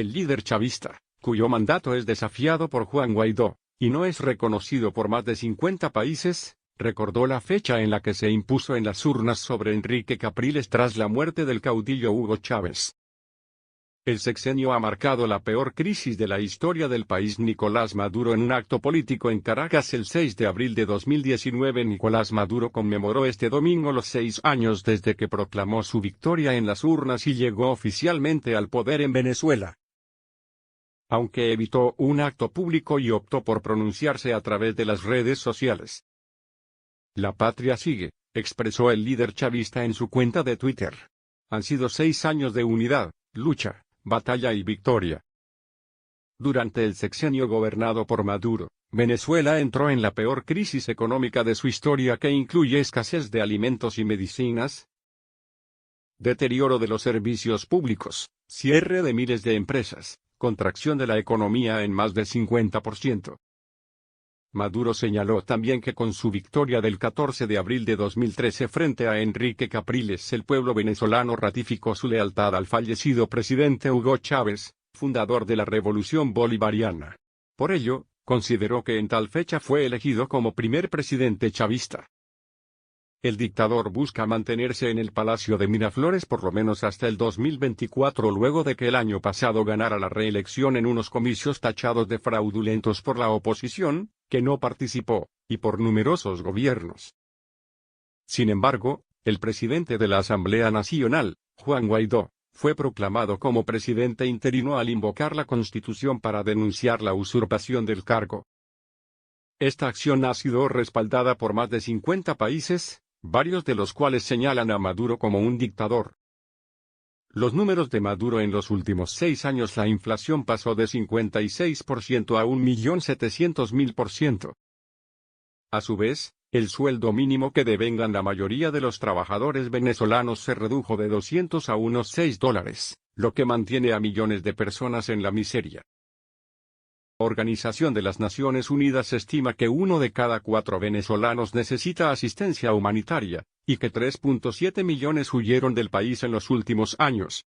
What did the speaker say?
el líder chavista, cuyo mandato es desafiado por Juan Guaidó, y no es reconocido por más de 50 países, recordó la fecha en la que se impuso en las urnas sobre Enrique Capriles tras la muerte del caudillo Hugo Chávez. El sexenio ha marcado la peor crisis de la historia del país. Nicolás Maduro. En un acto político en Caracas el 6 de abril de 2019, Nicolás Maduro conmemoró este domingo los 6 años desde que proclamó su victoria en las urnas y llegó oficialmente al poder en Venezuela. Aunque evitó un acto público y optó por pronunciarse a través de las redes sociales. La patria sigue, expresó el líder chavista en su cuenta de Twitter. Han sido 6 años de unidad, lucha, batalla y victoria. Durante el sexenio gobernado por Maduro, Venezuela entró en la peor crisis económica de su historia, que incluye escasez de alimentos y medicinas, deterioro de los servicios públicos, cierre de miles de empresas, contracción de la economía en más del 50%. Maduro señaló también que con su victoria del 14 de abril de 2013 frente a Enrique Capriles, el pueblo venezolano ratificó su lealtad al fallecido presidente Hugo Chávez, fundador de la Revolución Bolivariana. Por ello, consideró que en tal fecha fue elegido como primer presidente chavista. El dictador busca mantenerse en el Palacio de Miraflores por lo menos hasta el 2024, luego de que el año pasado ganara la reelección en unos comicios tachados de fraudulentos por la oposición, que no participó, y por numerosos gobiernos. Sin embargo, el presidente de la Asamblea Nacional, Juan Guaidó, fue proclamado como presidente interino al invocar la Constitución para denunciar la usurpación del cargo. Esta acción ha sido respaldada por más de 50 países, varios de los cuales señalan a Maduro como un dictador. Los números de Maduro en los últimos 6 años: la inflación pasó de 56% a 1.700.000%. A su vez, el sueldo mínimo que devengan la mayoría de los trabajadores venezolanos se redujo de 200 a unos $6, lo que mantiene a millones de personas en la miseria. Organización de las Naciones Unidas estima que 1 de cada 4 venezolanos necesita asistencia humanitaria, y que 3.7 millones huyeron del país en los últimos años.